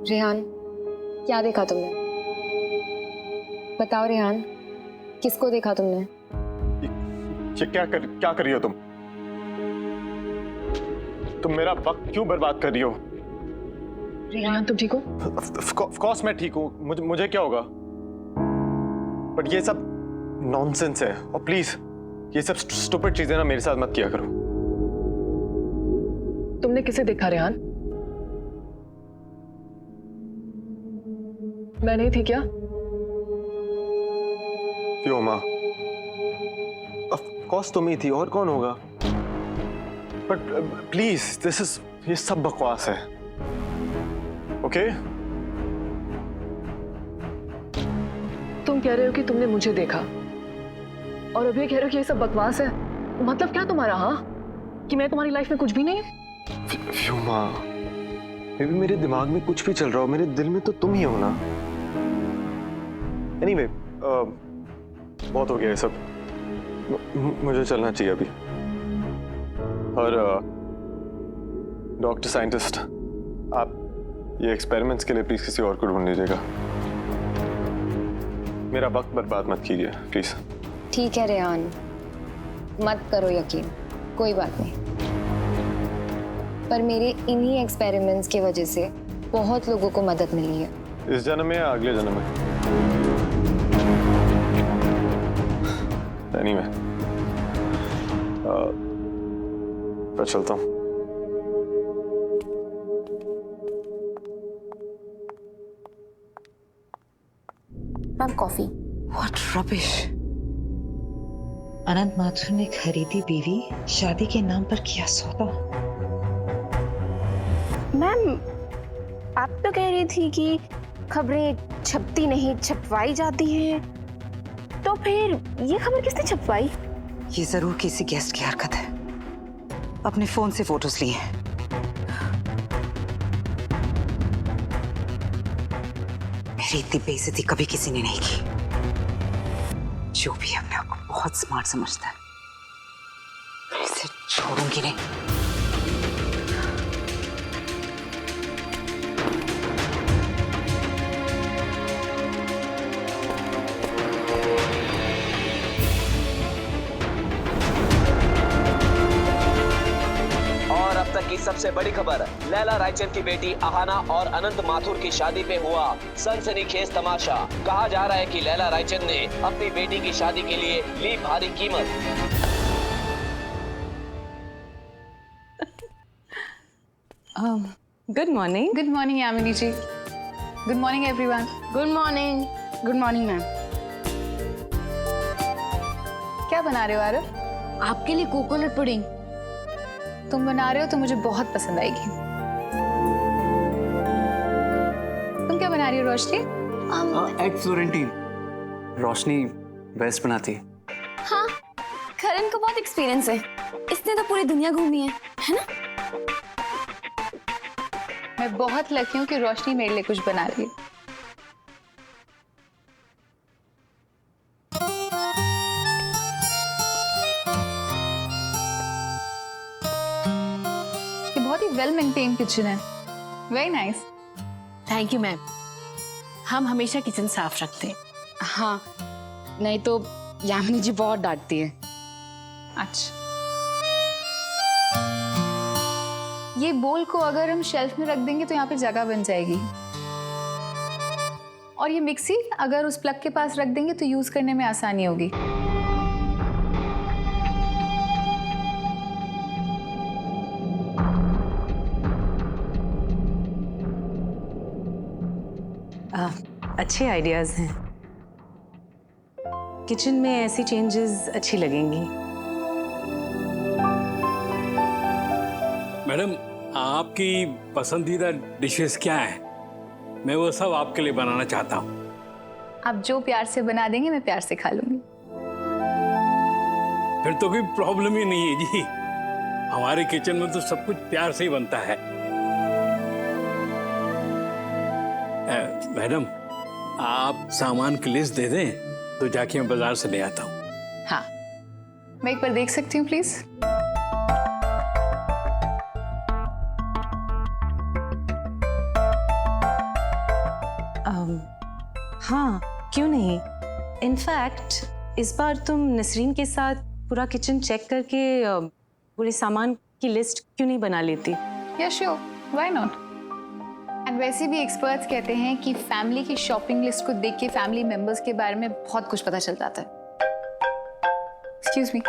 रेहान, क्या देखा तुमने? बताओ रेहान, किसको देखा तुमने? ये क्या कर रही हो तुम? तुम मेरा वक्त क्यों बर्बाद कर रही हो? रेहान, तुम ठीक हो? ऑफ कोर्स मैं ठीक हूँ। मुझे क्या होगा? बट ये सब नॉनसेंस है, और प्लीज ये सब स्टूपिड चीजें ना मेरे साथ मत किया करो। तुमने किसे देखा रेहान? मैं नहीं थी क्या? व्योमा, ऑफ कोर्स तुम ही थी, और कौन होगा? बट प्लीज ये सब बकवास है, ओके? तुम कह रहे हो कि तुमने मुझे देखा और अभी कह रहे हो कि ये सब बकवास है। मतलब क्या तुम्हारा, हाँ? कि मैं तुम्हारी लाइफ में कुछ भी नहीं? व्योमा, बेबी मेरे दिमाग में कुछ भी चल रहा हो, मेरे दिल में तो तुम ही हो ना। एनीवे, बहुत हो गया ये सब। मुझे चलना चाहिए अभी। और डॉक्टर साइंटिस्ट, आप ये एक्सपेरिमेंट्स के लिए प्लीज किसी और को ढूंढ लीजिएगा। मेरा वक्त बर्बाद मत कीजिए प्लीज। ठीक है रेहान, मत करो यकीन, कोई बात नहीं। पर मेरे इन्हीं एक्सपेरिमेंट्स की वजह से बहुत लोगों को मदद मिली है। इस जन्म में या अगले जन्म में? एनीवे, मैं चलता हूँ। Ma'am coffee. What rubbish! अनंत माथुर ने खरीदी बीवी, शादी के नाम पर किया सौदा। मैम, आप तो कह रही थी कि खबरें छपती नहीं छपवाई जाती हैं, तो फिर ये खबर किसने छपवाई? ये जरूर किसी गेस्ट की हरकत है। अपने फोन से फोटोज लिए हैं। मेरी इतनी बेइज्जती कभी किसी ने नहीं की। जो भी अपने आप को बहुत स्मार्ट समझता है, मैं इसे छोड़ूंगी नहीं। और अब तक की सबसे बड़ी खबर, लैला रायचंद की बेटी अहाना और अनंत माथुर की शादी पे हुआ सनसनीखेज तमाशा। कहा जा रहा है कि लैला रायचंद ने अपनी बेटी की शादी के लिए ली भारी कीमत। Good morning. Good morning Yamini ji. Good morning everyone. Good morning. Good morning ma'am. क्या बना रहे हो आरव? आपके लिए कोकोनट पुडिंग। तुम बना रहे हो तो मुझे बहुत पसंद आएगी। तुम क्या बना रही हो Roshni? Egg Florentine. Roshni best बनाती है। हाँ, करण को बहुत एक्सपीरियंस है, इसने तो पूरी दुनिया घूमी है ना? मैं बहुत लकी हूँ कि रोशनी मेरे लिए कुछ बना रही है। ये बहुत ही वेल मेंटेन किचन है। Very nice. Thank you ma'am. हम हमेशा किचन साफ रखते हैं। हाँ, नहीं तो यामिनी जी बहुत डांटती है। अच्छा, ये बोल को अगर हम शेल्फ में रख देंगे तो यहाँ पे जगह बन जाएगी, और ये मिक्सी अगर उस प्लग के पास रख देंगे तो यूज करने में आसानी होगी। अच्छे आइडियाज हैं। किचन में ऐसी चेंजेस अच्छी लगेंगी। मैडम, आपकी पसंदीदा डिशेस क्या है? मैं वो सब आपके लिए बनाना चाहता हूँ। आप जो प्यार से बना देंगे मैं प्यार से खा लूंगी। फिर तो कोई प्रॉब्लम ही नहीं है जी। हमारे किचन में तो सब कुछ प्यार से ही बनता है। मैडम, आप सामान की लिस्ट दे दें तो जाके मैं बाजार से ले आता हूँ। हाँ, मैं एक बार देख सकती हूँ प्लीज? हाँ, क्यों नहीं। इनफैक्ट इस बार तुम नसरीन के साथ पूरा किचन चेक करके पूरे सामान की लिस्ट क्यों नहीं बना लेती? या श्योर, व्हाई नॉट। एंड वैसे भी एक्सपर्ट्स कहते हैं कि फैमिली की शॉपिंग लिस्ट को देख के फैमिली मेंबर्स के बारे में बहुत कुछ पता चल जाता है। Excuse me.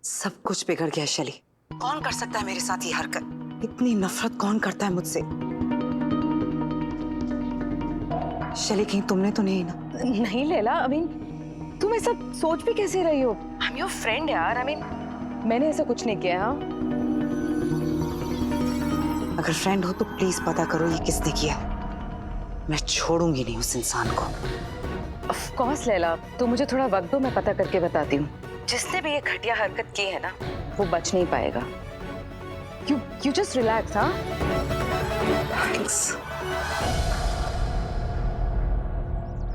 सब कुछ बिगड़ गया शैली। कौन कर सकता है मेरे साथ ये हरकत? इतनी नफरत कौन करता है मुझसे? शैली कहीं तुमने तो नहीं ना? नहीं लैला, तुम ऐसा सोच भी कैसे रही हो? आई एम योर फ्रेंड यार। मैंने ऐसा कुछ नहीं किया। हाँ, अगर फ्रेंड हो तो प्लीज पता करो ये किसने किया। मैं छोड़ूंगी नहीं उस इंसान को। ऑफ कोर्स लैला, तो मुझे थोड़ा वक्त दो, मैं पता करके बताती हूँ। जिसने भी ये घटिया हरकत की है ना, वो बच नहीं पाएगा। You just relax, हाँ?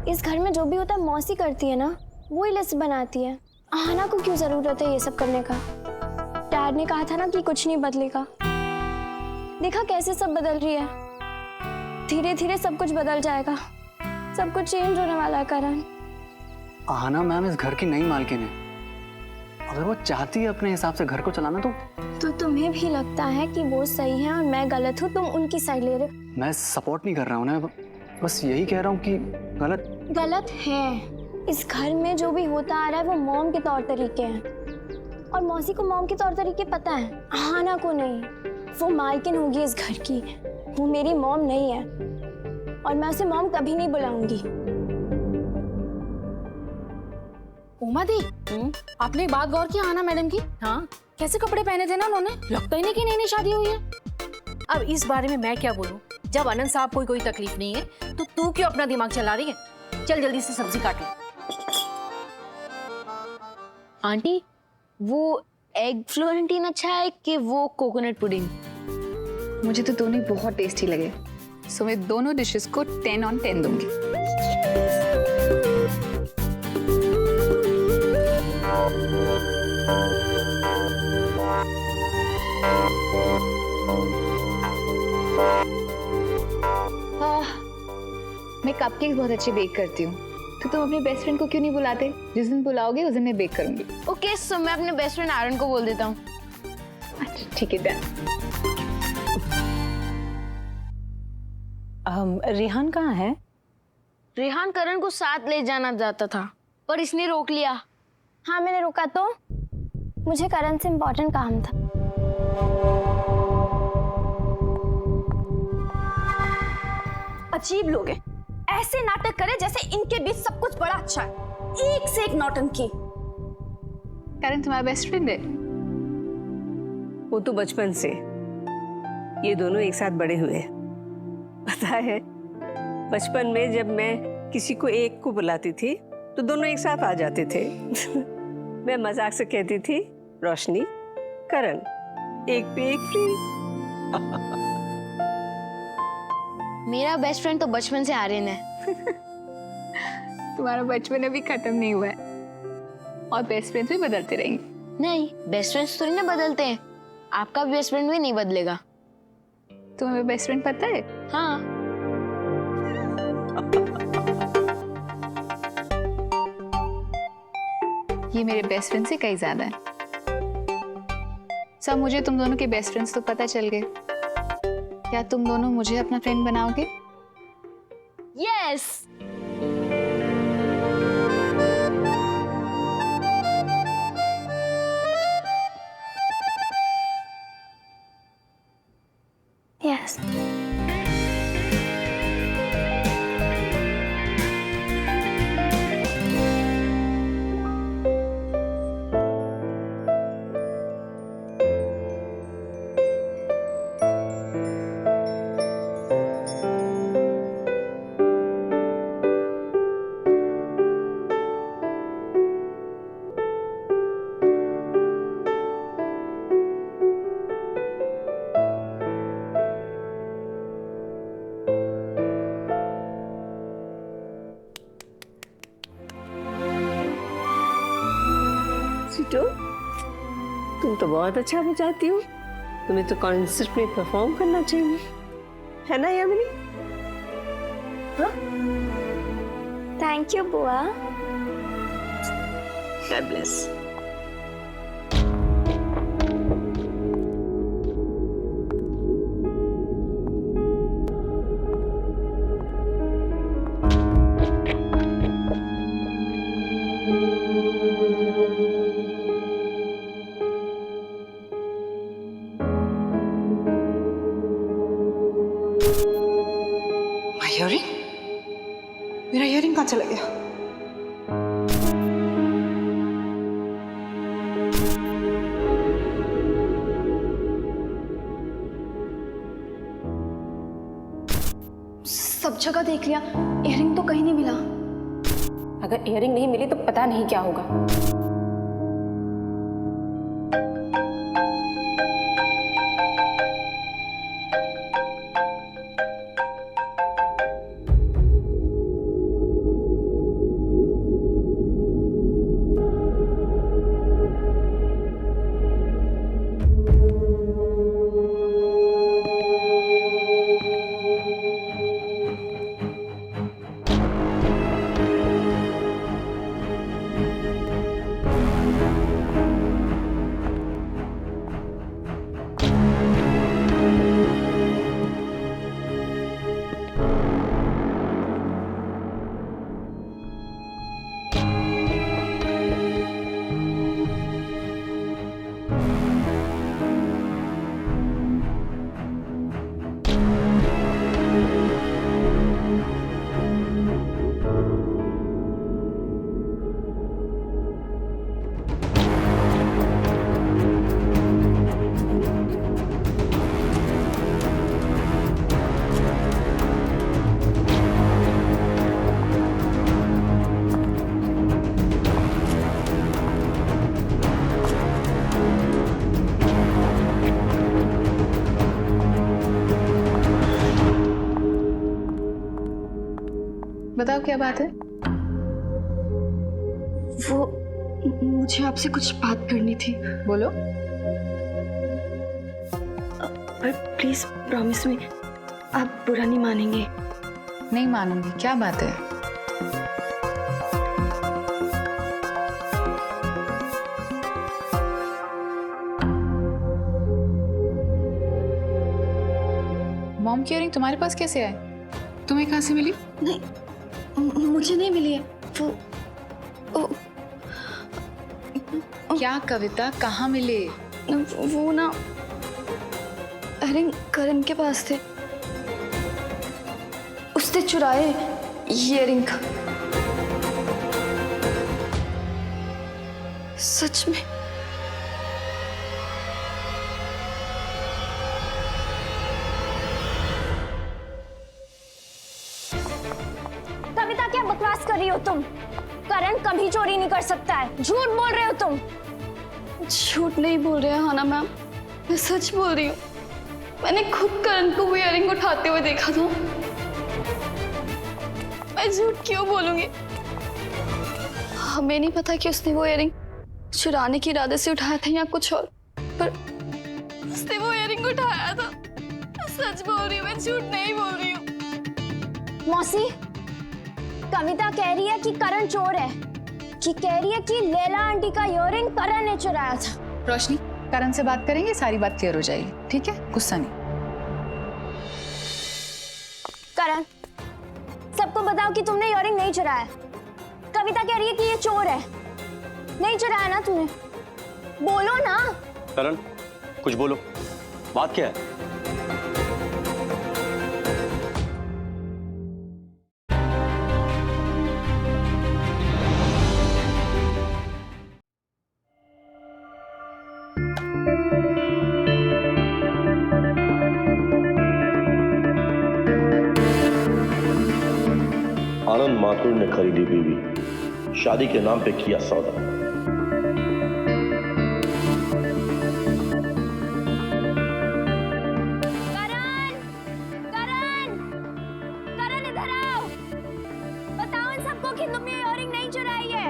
इस घर में जो भी होता है मौसी करती है ना, वो ही लिस्ट बनाती है। आहाना को क्यों जरूरत है ये सब करने का? डैड ने कहा था ना कि कुछ नहीं बदलेगा। देखा कैसे सब बदल रही है। धीरे धीरे सब कुछ बदल जाएगा। सब कुछ चेंज होने वाला है करण। आहाना मैम इस घर की नई मालकिन है। अगर वो चाहती है अपने हिसाब से घर को चलाना तो तुम्हें भी लगता है कि वो सही है और मैं गलत हूँ? तुम उनकी साइड ले रहे हो। मैं सपोर्ट नहीं कर रहा हूँ ना, बस यही कह रहा हूँ कि गलत है। इस घर में जो भी होता आ रहा है वो मॉम के तौर तरीके हैं और मौसी को मॉम के तौर तरीके पता है, आहाना को नहीं। वो मालकिन होगी इस घर की, वो मेरी मॉम नहीं है और मैं उसे मॉम कभी नहीं बुलाऊंगी। उमा दी, आपने एक बात गौर की आहाना मैडम की? हाँ, कैसे कपड़े पहने थे ना उन्होंने, लगता ही नहीं कि नई नई शादी हुई है। अब इस बारे में मैं क्या बोलूं? जब अनंत साहब को कोई तकलीफ नहीं है तो तू क्यों अपना दिमाग चला रही है? चल जल्दी से सब्जी काट ले। आंटी, वो एग फ्लोरेंटीन अच्छा है कि वो कोकोनट पुडिंग? मुझे तो दोनों ही बहुत टेस्टी लगे, सो मैं दोनों डिशेस को 10 on 10 दूंगी। मैं कपकेक्स बहुत अच्छे बेक करती हूँ, तो तुम अपने बेस्ट फ्रेंड को क्यों नहीं बुलाते? जिस दिन बुलाओगे उस दिन मैं बेक करूंगी। ओके, सो मैं अपने बेस्ट फ्रेंड आरन को बोल देता हूँ। अच्छा ठीक है, डन। रेहान कहाँ है? रेहान करण को साथ ले जाना चाहता था पर इसने रोक लिया। हाँ, मैंने रोका तो मुझे करण से इम्पोर्टेंट काम था। अजीब लोग हैं, ऐसे नाटक करे जैसे इनके बीच सब कुछ बड़ा अच्छा है। एक से एक नौटंकी। करण तुम्हारा बेस्ट फ्रेंड है? वो तो बचपन से, ये दोनों एक साथ बड़े हुए। पता है, बचपन में जब मैं किसी को एक को बुलाती थी तो दोनों एक साथ आ जाते थे। मैं मजाक से कहती थी, रोशनी, करण, एक पे एक फ्री। मेरा बेस्ट फ्रेंड तो बचपन से आर्यन है। तुम्हारा बचपन अभी खत्म नहीं हुआ है और बेस्ट फ्रेंड्स भी बदलते रहेंगे। नहीं, बेस्ट फ्रेंड्स थोड़ी ना बदलते हैं। आपका बेस्ट फ्रेंड भी नहीं बदलेगा। तुम्हें मेरा बेस्ट फ्रेंड पता है? हाँ। ये मेरे बेस्ट फ्रेंड से कहीं ज्यादा है। सब मुझे तुम दोनों के बेस्ट फ्रेंड्स तो पता चल गए। क्या तुम दोनों मुझे अपना फ्रेंड बनाओगे? यस। यस। तुम तो बहुत अच्छा बजाती हो, तुम्हें तो कॉन्सर्ट में परफॉर्म करना चाहिए, है ना यामिनी? हाँ? थैंक यू बुआ। God bless. मेरा इयररिंग कहाँ चला गया? सब जगह देख लिया, इयररिंग तो कहीं नहीं मिला। अगर इयररिंग नहीं मिली तो पता नहीं क्या होगा। बताओ क्या बात है? वो मुझे आपसे कुछ बात करनी थी। बोलो। प्लीज प्रॉमिस मी, आप बुरा नहीं मानेंगे। नहीं मानूंगी। क्या बात है? मॉम की इयररिंग तुम्हारे पास कैसे आए? तुम्हें कहाँ से मिली? नहीं, मुझे नहीं मिली है। वो क्या कविता, कहाँ मिले? वो ना इयररिंग करण के पास थे, उसने चुराए इयररिंग। सच में? कविता, क्या बकवास कर रही हो तुम? करण कभी चोरी नहीं कर सकता है, झूठ बोल रहे हो तुम। झूठ नहीं बोल रहे हैं हाना मैम, मैं सच बोल रही हूँ। मैंने खुद करण को वो इयररिंग उठाते हुए देखा था। मैं झूठ क्यों बोलूंगी? हमें नहीं पता कि उसने वो इयररिंग चुराने के इरादे से उठाया था या कुछ और, पर उसने वो इयररिंग उठाया था। मैं सच बोल रही हूँ, मैं झूठ नहीं बोल रही हूँ। मौसी, कविता कह रही है कि करण चोर है, कि कह रही है कि लैला आंटी का इयररिंग करण ने चुराया था। रोशनी, करण से बात करेंगे, सारी बात क्लियर हो जाएगी, ठीक है? गुस्सा नहीं। करण, सबको बताओ कि तुमने इयररिंग नहीं चुराया। कविता कह रही है कि ये चोर है। नहीं चुराया ना तुमने? बोलो ना। करण, कुछ बोलो, बात क्या है? आनंद माथुर ने खरीदी बीवी, शादी के नाम पे किया सौदा। करण, करण, करण इधर आओ। बताओ इन सबको कि तुमने इयररिंग नहीं चुराई है।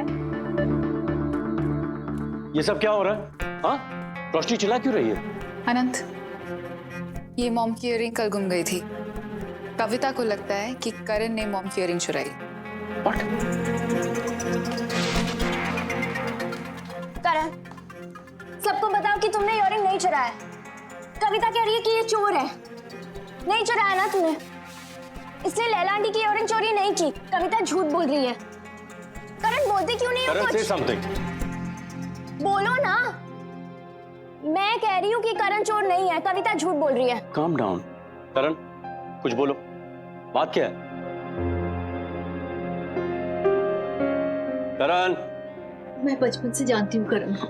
ये सब क्या हो रहा है? हाँ? रोशनी चिल्ला क्यों रही है? अनंत, ये मॉम की इयररिंग कल गुम गई थी। कविता को लगता है कि करण ने मॉम की इयररिंग चुराई। करण, सबको बताओ कि तुमने इयररिंग नहीं चुराया। कविता कह रही है कि ये चोर है। नहीं चुराया ना तूने, इसलिए लैला आंटी की इयररिंग चोरी नहीं की। कविता झूठ बोल रही है। करण बोलते क्यों नहीं हो करण, कुछ? say something. बोलो ना। मैं कह रही हूँ कि करण चोर नहीं है, कविता झूठ बोल रही है। Calm down. करण, कुछ बोलो, बात क्या है? करण, मैं बचपन से जानती हूँ करण को,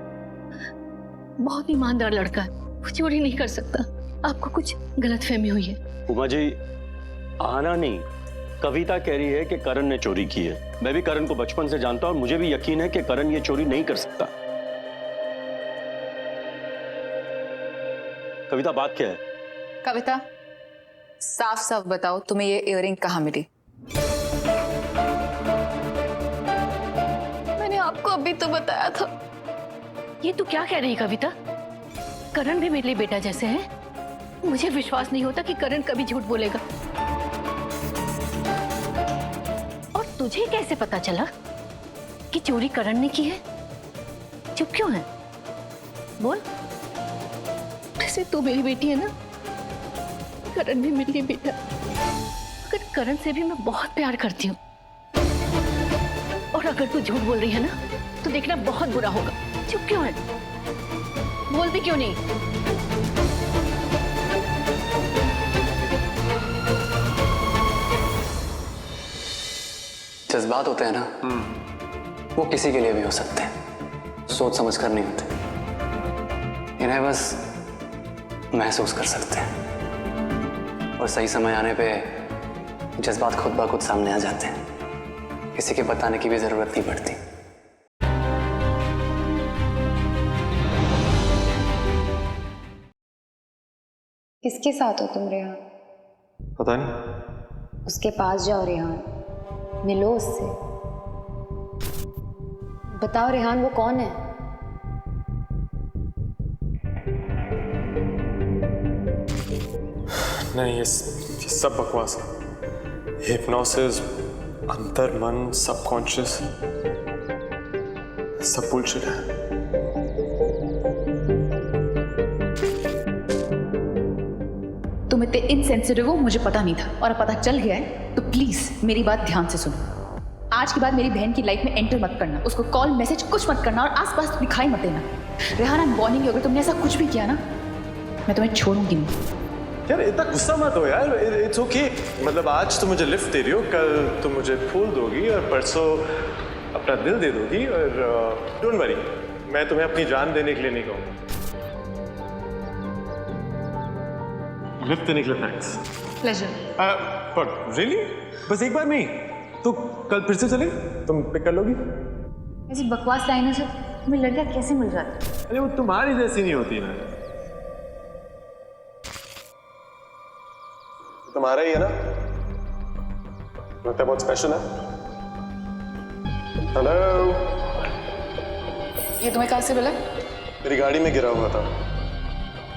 बहुत ईमानदार लड़का है, वो चोरी नहीं कर सकता। आपको कुछ गलतफहमी हुई है। उमा जी, आना नहीं, कविता कह रही है कि करण ने चोरी की है। मैं भी करण को बचपन से जानता हूं और मुझे भी यकीन है कि करण ये चोरी नहीं कर सकता। कविता, बात क्या है? कविता, साफ साफ बताओ, तुम्हें ये इयररिंग कहाँ मिली? मैंने आपको अभी तो बताया था। ये तू क्या कह रही कविता? करण भी मेरे लिए बेटा जैसे है। मुझे विश्वास नहीं होता कि करण कभी झूठ बोलेगा। और तुझे कैसे पता चला कि चोरी करण ने की है? चुप क्यों है? बोल। वैसे तू मेरी बेटी है ना, करण भी मेरे लिए बेटा। मगर करण से भी मैं बहुत प्यार करती हूँ। और अगर तू झूठ बोल रही है ना, तो देखना बहुत बुरा होगा। चुप क्यों है? बोलती क्यों नहीं? जज्बात होते हैं ना, वो किसी के लिए भी हो सकते हैं, सोच समझ कर नहीं होते। इन्हें बस महसूस कर सकते हैं और सही समय आने पे जज्बात खुद ब खुद सामने आ जाते हैं। किसी के बताने की भी जरूरत नहीं पड़ती। किसके साथ हो तुम रेहान? पता नहीं। उसके पास जाओ रेहान, मिलो उससे। बताओ रेहान, वो कौन है? नहीं, ये सब बकवास है। हिप्नोसिस, अंतर मन, सबकॉन्शियस, सब बुलशिट है। तुम इतने इनसेंसिटिव हो मुझे पता नहीं था, और अब पता चल गया है तो प्लीज मेरी बात ध्यान से सुनो। आज के बाद मेरी बहन की लाइफ में एंटर मत करना, उसको कॉल मैसेज कुछ मत करना और आसपास दिखाई मत देना। Rehan, I am warning you, अगर तुमने ऐसा कुछ भी किया ना, मैं तुम्हें छोड़ूंगी नहीं। यार इतना गुस्सा मत हो यार, इट्स ओके। मतलब आज तुम मुझे लिफ्ट दे रही हो, कल तुम मुझे फूल दोगी और परसों अपना दिल दे दोगी, और डोंट वरी, मैं तुम्हें अपनी जान देने के लिए नहीं कहूँगा। लिफ्ट देने के लिए थैंक्स। प्लेजर। बट रियली, बस एक बार में ही? तो कल फिर से चले, तुम पिक कर लोगी? ऐसी बकवास लाइनों से तुम्हें लड़कियां कैसे मिल जाती? अरे वो तुम्हारी जैसी नहीं होती ना। तुम्हारा ही है ना? लगता है बहुत स्पेशल है। हेलो, ये तुम्हें कहाँ से मिला? मेरी गाड़ी में गिरा हुआ था।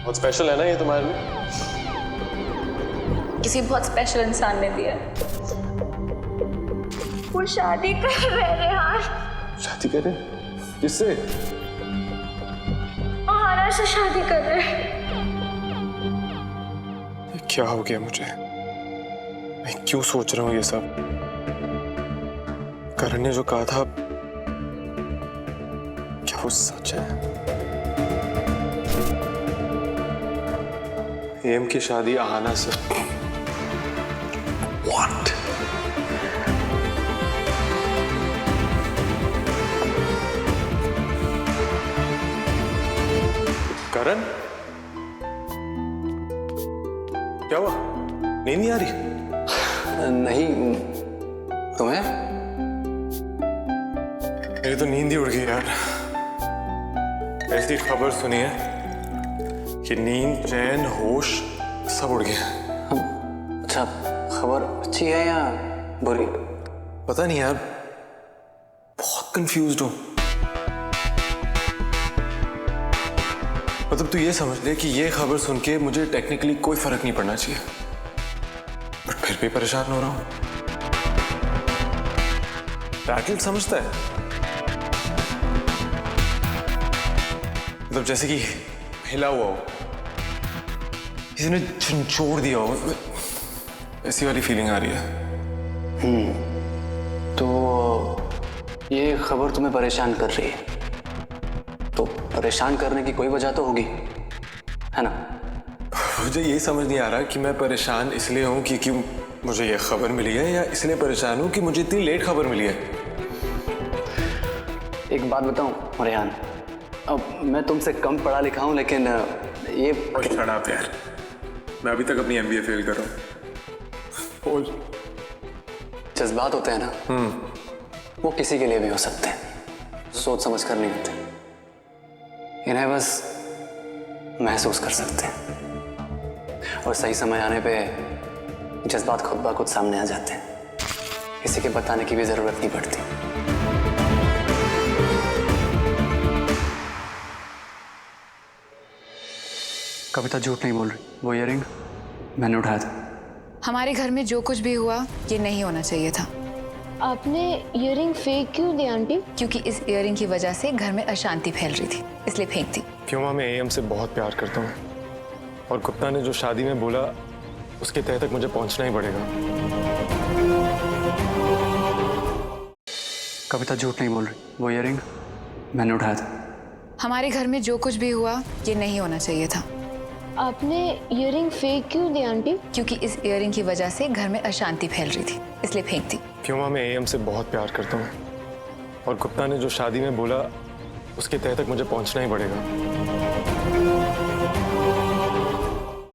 बहुत स्पेशल है ना ये तुम्हारे लिए? किसी बहुत स्पेशल इंसान ने दिया। वो शादी कर रहे हैं रेहान। शादी कर रहे? किससे? आहाना से शादी कर रहे हैं। क्या हो गया मुझे? मैं क्यों सोच रहा हूँ ये सब? करण ने जो कहा था, क्या वो सच है? एम की शादी आहाना से? What? करण, क्या हुआ? नींद नहीं आ रही? नहीं, तुम्हें? मेरी तो नींद ही उड़ गई यार। ऐसी खबर सुनी है कि नींद, चैन, होश सब उड़ गया। अच्छा, खबर अच्छी है या बुरी? पता नहीं यार, बहुत कंफ्यूज्ड हूं। मतलब तू ये समझ ले कि ये खबर सुन के मुझे टेक्निकली कोई फर्क नहीं पड़ना चाहिए, बट फिर भी परेशान हो रहा हूं। रैटल समझता है, मतलब जैसे कि हिला हुआ हो, किसी ने झंझोड़ दिया हो, ऐसी वाली फीलिंग आ रही है। तो ये खबर तुम्हें परेशान कर रही है, तो परेशान करने की कोई वजह तो होगी, है ना? मुझे ये समझ नहीं आ रहा कि मैं परेशान इसलिए हूं क्योंकि मुझे ये खबर मिली है, या इसलिए परेशान हूं कि मुझे इतनी लेट खबर मिली है। एक बात बताऊं रेहान, अब मैं तुमसे कम पढ़ा लिखा हूं, लेकिन ये शट अप यार, मैं अभी तक अपनी MBA फेल कर रहा हूं। जज्बात होते हैं ना, वो किसी के लिए भी हो सकते हैं, सोच समझ कर नहीं होते, इन्हें बस महसूस कर सकते हैं, और सही समय आने पे जज्बात खुद ब खुद सामने आ जाते हैं, किसी के बताने की भी जरूरत नहीं पड़ती। कविता झूठ नहीं बोल रही, वो इयररिंग मैंने उठाया था। हमारे घर में जो कुछ भी हुआ ये नहीं होना चाहिए था। आपने इयररिंग फेंक क्यों दी आंटी? क्योंकि इस इयररिंग की वजह से घर में अशांति फैल रही थी, इसलिए फेंक दी। क्यों? मैं AM से बहुत प्यार करता हूँ, और गुप्ता ने जो शादी में बोला उसके तह तक मुझे पहुंचना ही पड़ेगा। कविता झूठ नहीं बोल रही, वो इयररिंग मैंने उठाया था। हमारे घर में जो कुछ भी हुआ ये नहीं होना चाहिए था। आपने इयररिंग फेंक क्यों दी आंटी? क्योंकि इस इयररिंग की वजह से घर में अशांति फैल रही थी, इसलिए फेंक दी। क्यों? मैं AM से बहुत प्यार करता हूँ, और गुप्ता ने जो शादी में बोला उसके तह तक मुझे पहुंचना ही पड़ेगा।